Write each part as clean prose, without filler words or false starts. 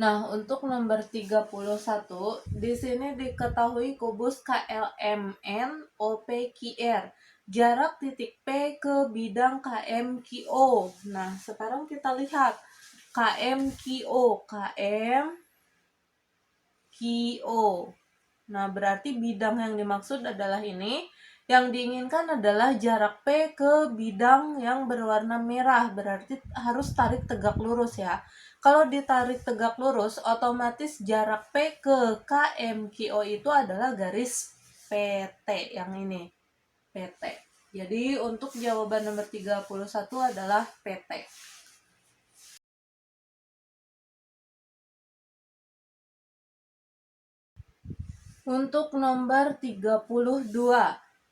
Nah, untuk nomor 31, di sini diketahui kubus KLMN OPQR. Jarak titik P ke bidang KMQO. Nah, sekarang kita lihat KMQO. KMQO. Nah, berarti bidang yang dimaksud adalah ini. Yang diinginkan adalah jarak P ke bidang yang berwarna merah, berarti harus tarik tegak lurus ya. Kalau ditarik tegak lurus, otomatis jarak P ke KMQO itu adalah garis PT yang ini, PT. Jadi untuk jawaban nomor 31 adalah PT. Untuk nomor 32,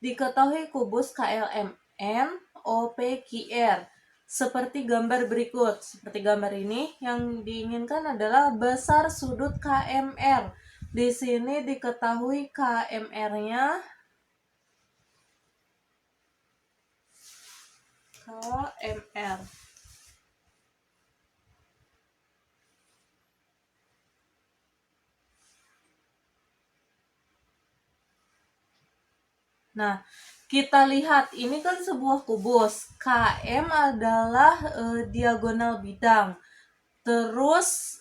diketahui kubus KLMN OPQR seperti gambar berikut. Seperti gambar ini, yang diinginkan adalah besar sudut KMR. Di sini diketahui KMR-nya KMR. Nah, kita lihat ini kan sebuah kubus. KM adalah diagonal bidang. Terus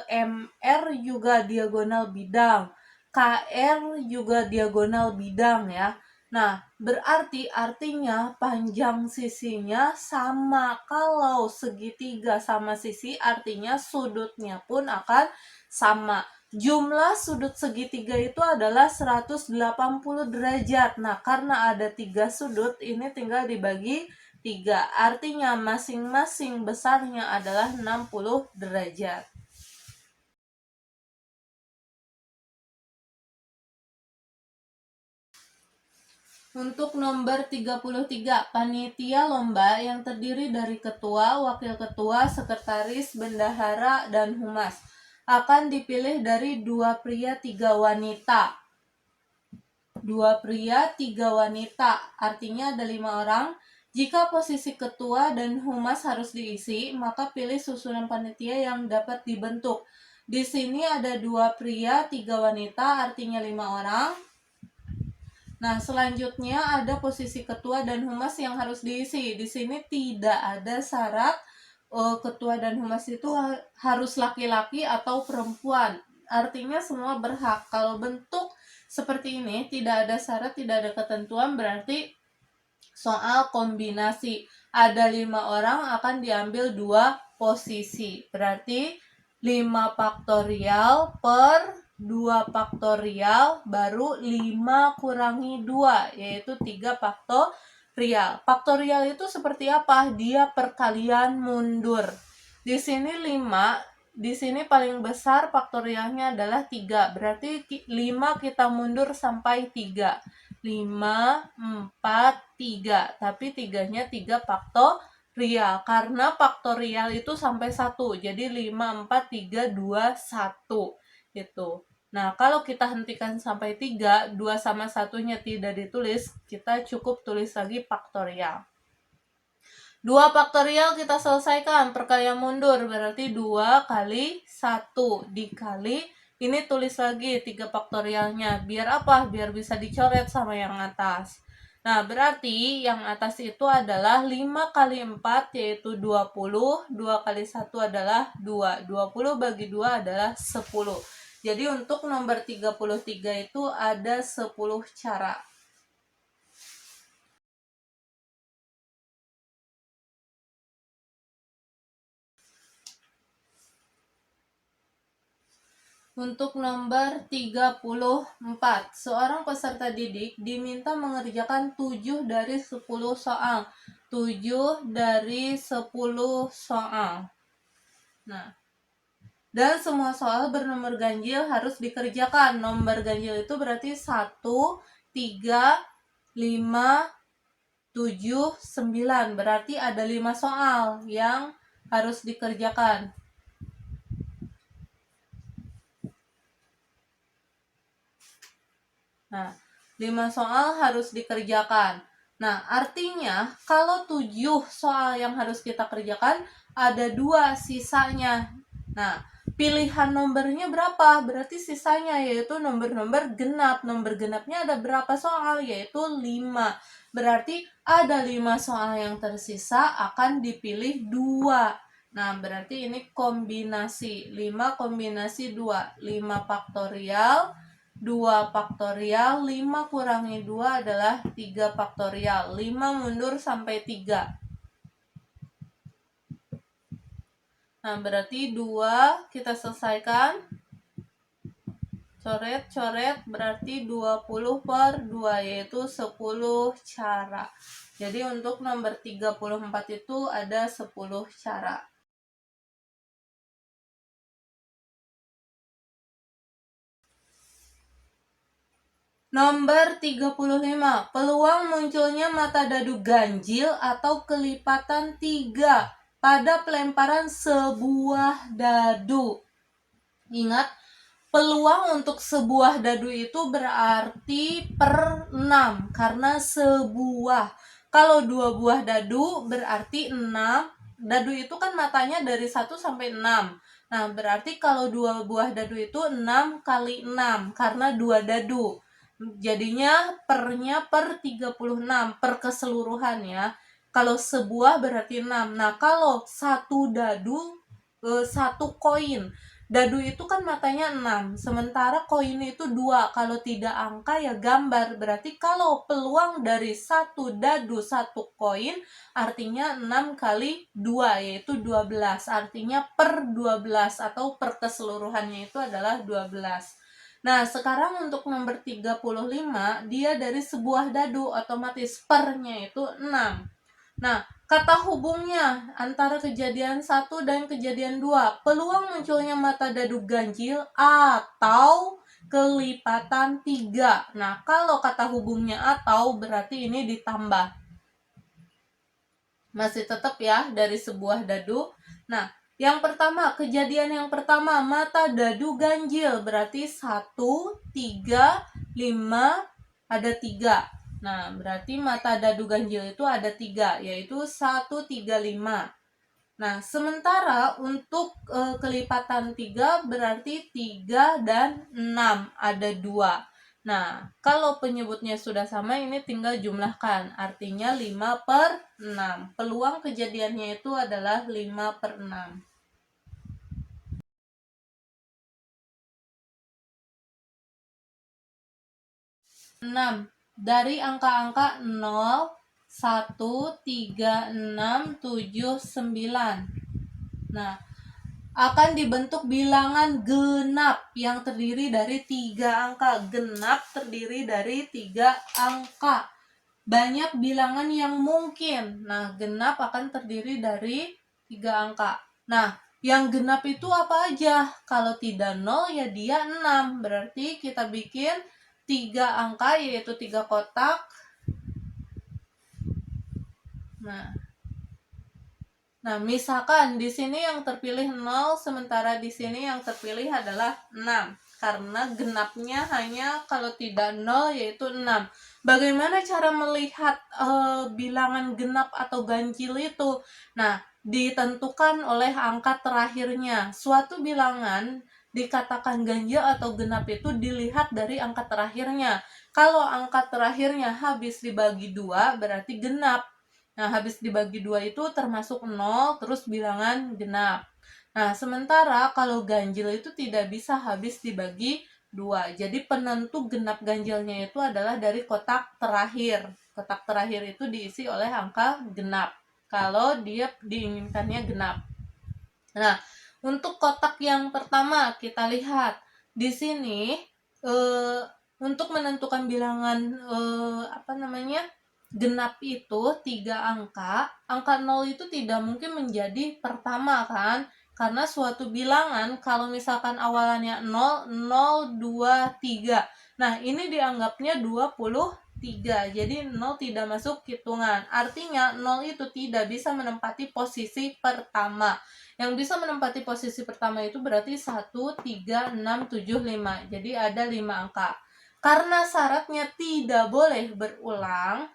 MR juga diagonal bidang. KR juga diagonal bidang ya. Nah, berarti artinya panjang sisinya sama. Kalau segitiga sama sisi, artinya sudutnya pun akan sama. Jumlah sudut segitiga itu adalah 180 derajat. Nah, karena ada 3 sudut, ini tinggal dibagi 3. Artinya masing-masing besarnya adalah 60 derajat. Untuk nomor 33, panitia lomba yang terdiri dari ketua, wakil ketua, sekretaris, bendahara, dan humas akan dipilih dari 2 pria 3 wanita. 2 pria 3 wanita, artinya ada 5 orang. Jika posisi ketua dan humas harus diisi, maka pilih susunan panitia yang dapat dibentuk. Di sini ada 2 pria 3 wanita, artinya 5 orang. Nah, selanjutnya ada posisi ketua dan humas yang harus diisi. Di sini tidak ada syarat ketua dan humas itu harus laki-laki atau perempuan. Artinya semua berhak. Kalau bentuk seperti ini tidak ada syarat, tidak ada ketentuan, berarti soal kombinasi. Ada 5 orang akan diambil 2 posisi. Berarti 5 faktorial per 2 faktorial baru 5 kurangi 2, yaitu 3 faktorial. Faktorial itu seperti apa? Dia perkalian mundur. Di sini 5, di sini paling besar faktorialnya adalah 3. Berarti 5 kita mundur sampai 3. 5, 4, 3. Tapi 3-nya 3 faktorial. Karena faktorial itu sampai 1. Jadi 5, 4, 3, 2, 1. Gitu. Nah, kalau kita hentikan sampai 3, 2 sama 1-nya tidak ditulis, kita cukup tulis lagi faktorial. 2 faktorial kita selesaikan, perkalian mundur, berarti 2 kali 1 dikali, ini tulis lagi 3 faktorialnya. Biar apa? Biar bisa dicoret sama yang atas. Nah, berarti yang atas itu adalah 5 kali 4, yaitu 20. 2 kali 1 adalah 2. 20 bagi 2 adalah 10. Jadi untuk nomor 33 itu ada 10 cara. Untuk nomor 34, seorang peserta didik diminta mengerjakan 7 dari 10 soal. 7 dari 10 soal. Nah, dan semua soal bernomor ganjil harus dikerjakan. Nomor ganjil itu berarti 1, 3, 5, 7, 9. Berarti ada 5 soal yang harus dikerjakan. Nah, 5 soal harus dikerjakan. Nah, artinya kalau 7 soal yang harus kita kerjakan, ada 2 sisanya. Nah, pilihan nomornya berapa? Berarti sisanya yaitu nomor-nomor genap. Nomor genapnya ada berapa soal? Yaitu 5. Berarti ada 5 soal yang tersisa akan dipilih 2. Nah, berarti ini kombinasi 5 kombinasi 2. 5 faktorial, 2 faktorial, 5 kurangi 2 adalah 3 faktorial. 5 mundur sampai 3. Nah, berarti 2 kita selesaikan. Coret-coret berarti 20 per 2 yaitu 10 cara. Jadi untuk nomor 34 itu ada 10 cara. Nomor 35, peluang munculnya mata dadu ganjil atau kelipatan 3 pada pelemparan sebuah dadu. Ingat, peluang untuk sebuah dadu itu berarti per 6 karena sebuah. Kalau 2 buah dadu berarti 6. Dadu itu kan matanya dari 1 sampai 6. Nah, berarti kalau 2 buah dadu itu 6 kali 6 karena 2 dadu. Jadinya pernya per 36 per keseluruhan ya. Kalau sebuah berarti 6. Nah, kalau satu dadu, satu koin. Dadu itu kan matanya 6, sementara koin itu 2. Kalau tidak angka ya gambar. Berarti kalau peluang dari satu dadu satu koin artinya 6 kali 2 yaitu 12. Artinya per 12 atau per keseluruhannya itu adalah 12. Nah, sekarang untuk nomor 35, dia dari sebuah dadu, otomatis pernya itu 6. Nah, kata hubungnya antara kejadian 1 dan kejadian 2, peluang munculnya mata dadu ganjil atau kelipatan 3. Nah, kalau kata hubungnya atau berarti ini ditambah. Masih tetap ya dari sebuah dadu. Nah, yang pertama, kejadian yang pertama, mata dadu ganjil. Berarti 1, 3, 5, ada 3. Nah, berarti mata dadu ganjil itu ada 3, yaitu 1, 3, 5. Nah, sementara untuk kelipatan 3 berarti 3 dan 6, ada 2. Nah, kalau penyebutnya sudah sama, ini tinggal jumlahkan. Artinya 5 per 6. Peluang kejadiannya itu adalah 5 per 6. 6. Dari angka-angka 0, 1, 3, 6, 7, 9. Nah, akan dibentuk bilangan genap yang terdiri dari 3 angka. Genap terdiri dari 3 angka. Banyak bilangan yang mungkin. Nah, genap akan terdiri dari 3 angka. Nah, yang genap itu apa aja? Kalau tidak 0 ya dia 6. Berarti kita bikin 3 angka yaitu 3 kotak. Nah, misalkan di sini yang terpilih 0, sementara di sini yang terpilih adalah 6. Karena genapnya hanya kalau tidak 0 yaitu 6. Bagaimana cara melihat bilangan genap atau ganjil itu? Nah, ditentukan oleh angka terakhirnya. Suatu bilangan dikatakan ganjil atau genap itu dilihat dari angka terakhirnya. Kalau angka terakhirnya habis dibagi 2 berarti genap. Nah, habis dibagi 2 itu termasuk 0, terus bilangan genap. Nah, sementara kalau ganjil itu tidak bisa habis dibagi 2. Jadi penentu genap ganjilnya itu adalah dari kotak terakhir. Kotak terakhir itu diisi oleh angka genap. Kalau dia diinginkannya genap. Nah, untuk kotak yang pertama kita lihat di sini untuk menentukan bilangan genap itu 3 angka. Angka 0 itu tidak mungkin menjadi pertama kan? Karena suatu bilangan kalau misalkan awalannya 0, 0, 2, 3. Nah, ini dianggapnya 23. Jadi 0 tidak masuk hitungan. Artinya 0 itu tidak bisa menempati posisi pertama. Yang bisa menempati posisi pertama itu berarti 1, 3, 6, 7, 5. Jadi ada 5 angka. Karena syaratnya tidak boleh berulang.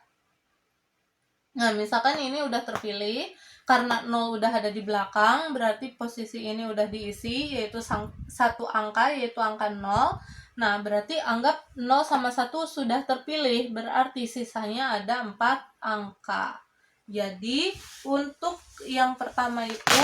Nah, misalkan ini udah terpilih, Karena 0 udah ada di belakang, berarti posisi ini udah diisi, yaitu satu angka, yaitu angka 0. Nah, berarti anggap 0 sama 1 sudah terpilih, berarti sisanya ada 4 angka. Jadi, untuk yang pertama itu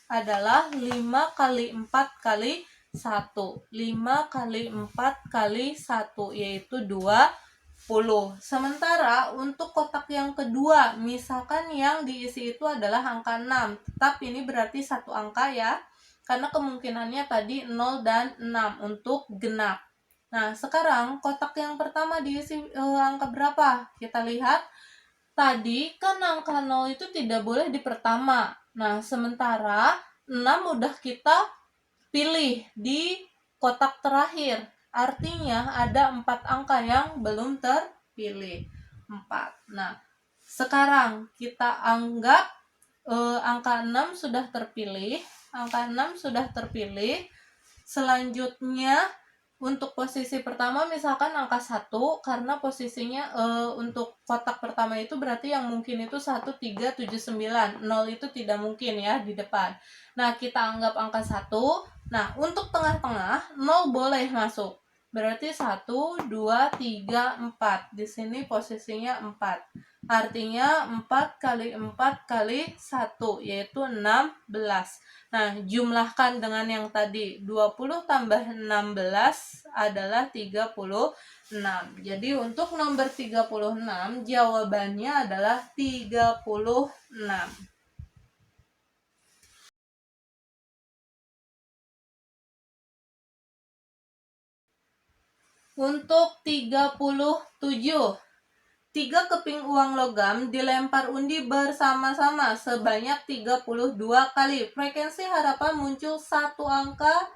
adalah 5 kali 4 kali 1. 5 kali 4 kali 1, yaitu 20. Sementara untuk kotak yang kedua, misalkan yang diisi itu adalah angka 6. Tetap ini berarti satu angka ya, karena kemungkinannya tadi 0 dan 6 untuk genap. Nah, sekarang kotak yang pertama diisi angka berapa? Kita lihat. Tadi kan angka 0 itu tidak boleh di pertama. Nah, sementara 6 udah kita pilih di kotak terakhir. Artinya ada 4 angka yang belum terpilih. 4. Nah, sekarang kita anggap angka 6 sudah terpilih. Angka 6 sudah terpilih. Selanjutnya untuk posisi pertama misalkan angka 1, karena posisinya untuk kotak pertama itu berarti yang mungkin itu 1, 3, 7, 9. 0 itu tidak mungkin ya di depan. Nah, kita anggap angka 1. Nah, untuk tengah-tengah 0 boleh masuk. Berarti 1, 2, 3, 4. Di sini posisinya 4. Artinya 4 kali 4 kali 1, yaitu 16. Nah, jumlahkan dengan yang tadi, 20 tambah 16 adalah 36. Jadi untuk nomor 36 jawabannya adalah 36. Untuk 37, 3 keping uang logam dilempar undi bersama-sama sebanyak 32 kali. Frekuensi harapan muncul satu angka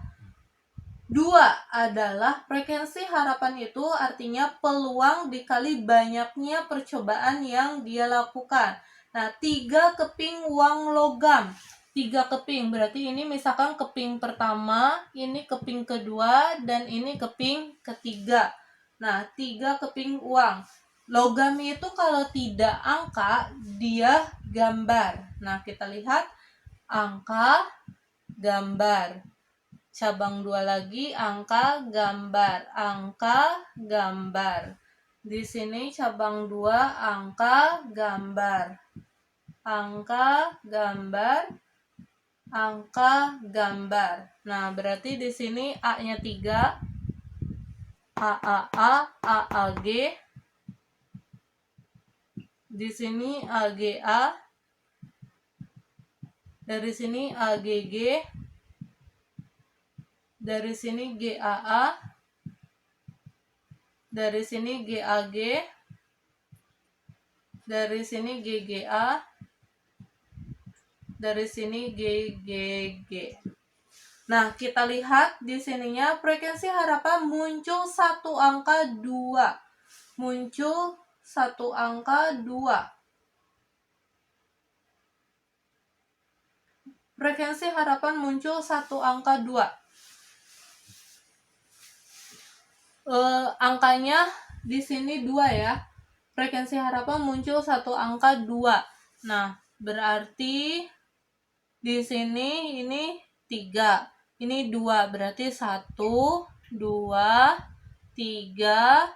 2 adalah frekuensi harapan itu artinya peluang dikali banyaknya percobaan yang dia lakukan. Nah, 3 keping uang logam. 3 keping, berarti ini misalkan keping pertama, ini keping kedua, dan ini keping ketiga. Nah, 3 keping uang. Logam itu kalau tidak angka, dia gambar. Nah, kita lihat angka, gambar. Cabang 2 lagi, angka, gambar. Angka, gambar. Di sini cabang 2, angka, gambar. Angka, gambar. Angka, gambar. Nah, berarti di sini A-nya 3. AAG. Di sini AGA. Dari sini AGG. Dari sini GAA. Dari sini GAG. Dari sini GGA. Dari sini GGG. Nah, kita lihat di sininya frekuensi harapan muncul satu angka 2. Muncul satu angka 2. Frekuensi harapan muncul satu angka 2. Angkanya di sini 2 ya. Frekuensi harapan muncul satu angka 2. Nah, berarti di sini ini 3. Ini 2, berarti 1, 2, 3.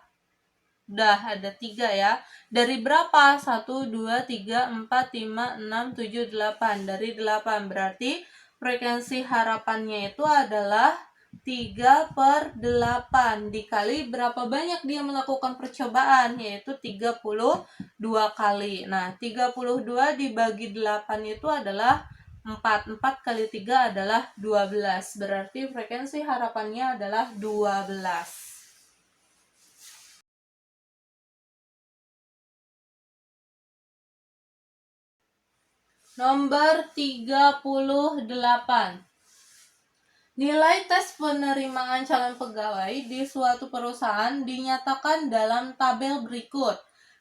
Udah ada 3 ya. Dari berapa? 1, 2, 3, 4, 5, 6, 7, 8. Dari 8. Berarti frekuensi harapannya itu adalah 3/8 dikali berapa banyak dia melakukan percobaan, yaitu 32 kali. Nah, 32 dibagi 8 itu adalah 4. 4 kali 3 adalah 12. Berarti frekuensi harapannya adalah 12. Nomor 38. Nilai tes penerimaan calon pegawai di suatu perusahaan dinyatakan dalam tabel berikut.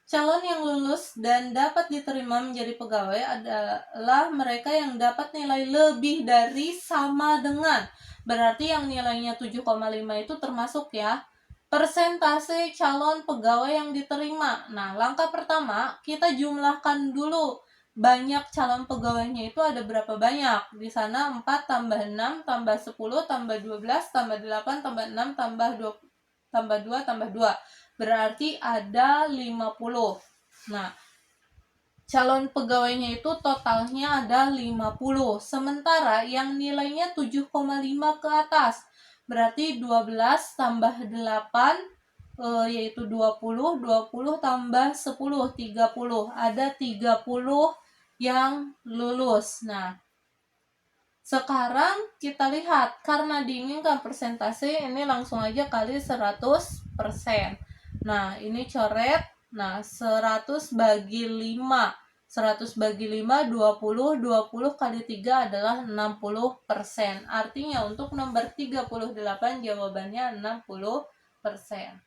Calon yang lulus dan dapat diterima menjadi pegawai adalah mereka yang dapat nilai lebih dari sama dengan. Berarti yang nilainya 7,5 itu termasuk ya. Persentase calon pegawai yang diterima. Nah, langkah pertama kita jumlahkan dulu banyak calon pegawainya itu ada berapa banyak. Di sana 4 tambah 6 tambah 10 tambah 12 tambah 8 tambah 6 tambah 2 tambah 2 tambah 2. Berarti ada 50. Nah, calon pegawainya itu totalnya ada 50. Sementara yang nilainya 7,5 ke atas. Berarti 12 tambah 8 yaitu 20, 20 tambah 10, 30. Ada 30 yang lulus. Nah, sekarang kita lihat, karena diinginkan persentase, ini langsung aja kali 100%. Nah, ini coret. Nah, 100 bagi 5. 100 bagi 5, 20. 20 kali 3 adalah 60%. Artinya untuk nomor 38 jawabannya 60%.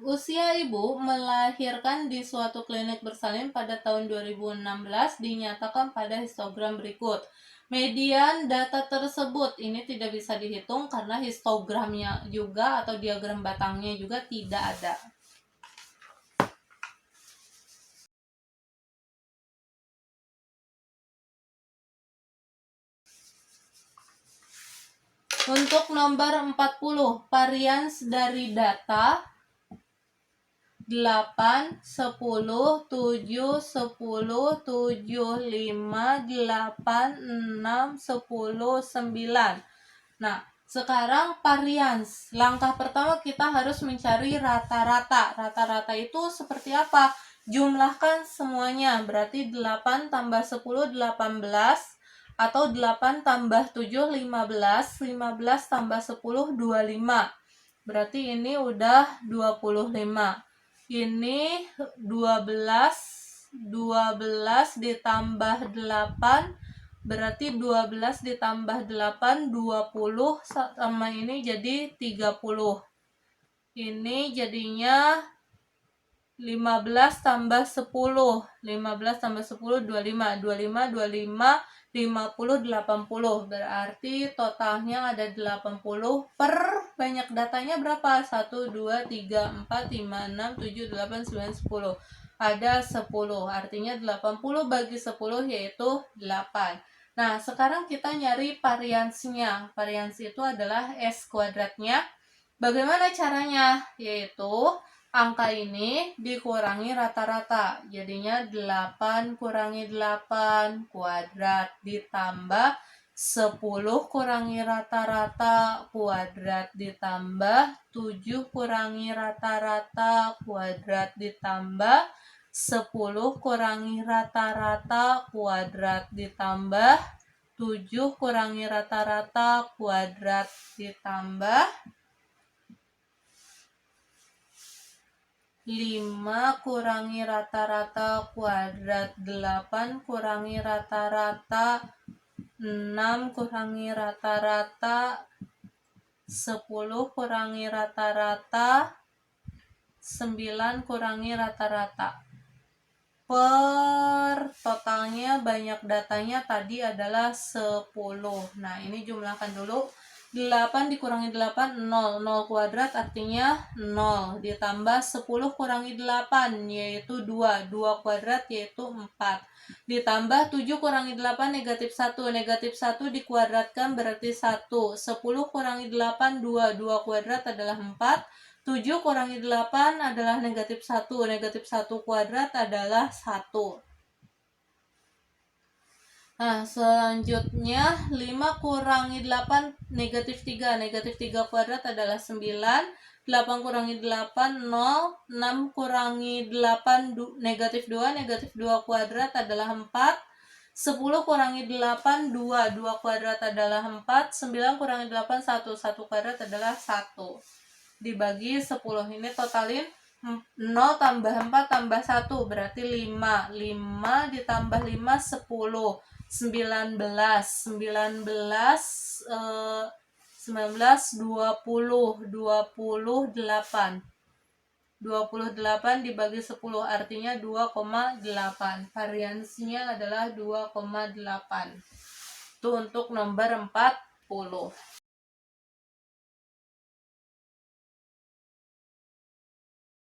Usia ibu melahirkan di suatu klinik bersalin pada tahun 2016 dinyatakan pada histogram berikut. Median data tersebut ini tidak bisa dihitung karena histogramnya juga atau diagram batangnya juga tidak ada. Untuk nomor 40, varians dari data 8, 10, 7, 10, 7, 5, 8, 6, 10, 9. Nah, sekarang varians. Langkah pertama kita harus mencari rata-rata. Rata-rata itu seperti apa? Jumlahkan semuanya. Berarti 8 tambah 10, 18. Atau 8 tambah 7, 15. 15 tambah 10, 25. Berarti ini udah 25. Ini 12 ditambah 8 berarti 12 ditambah 8 20 sama ini jadi 30. Ini jadinya 15 tambah 10. 15 tambah 10 25. 25 25 50 80. Berarti totalnya ada 80 per banyak datanya berapa? 1 2 3 4 5 6 7 8 9 10. Ada 10. Artinya 80 bagi 10 yaitu 8. Nah, sekarang kita nyari variansnya. Varians itu adalah S kuadratnya. Bagaimana caranya? Yaitu angka ini dikurangi rata-rata. Jadinya 8 kurangi 8 kuadrat ditambah 10 kurangi rata-rata kuadrat ditambah 7 kurangi rata-rata kuadrat ditambah 10 kurangi rata-rata kuadrat ditambah 7 kurangi rata-rata kuadrat ditambah 5 kurangi rata-rata kuadrat 8 kurangi rata-rata 6 kurangi rata-rata 10 kurangi rata-rata 9 kurangi rata-rata. Per totalnya banyak datanya tadi adalah 10. Nah, ini jumlahkan dulu. 8 dikurangi 8, 0. 0 kuadrat artinya 0. Ditambah 10 kurangi 8, yaitu 2. 2 kuadrat yaitu 4. Ditambah 7 kurangi 8, negatif 1. Negatif 1 dikuadratkan berarti 1. 10 kurangi 8, 2. 2 kuadrat adalah 4. 7 kurangi 8 adalah negatif 1. Negatif 1 kuadrat adalah 1. Nah, selanjutnya 5 kurangi 8 negatif 3. Negatif 3 kuadrat adalah 9. 8 kurangi 8 0. 6 kurangi 8 negatif 2. Negatif 2 kuadrat adalah 4. 10 kurangi 8 2. 2 kuadrat adalah 4. 9 kurangi 8 1. 1 kuadrat adalah 1. Dibagi 10. Ini totalin 0 tambah 4 tambah 1 berarti 5. 5 ditambah 5 10. 19 19 20 28 dibagi 10 artinya 2,8. Variansinya adalah 2,8. Itu untuk nomor 40.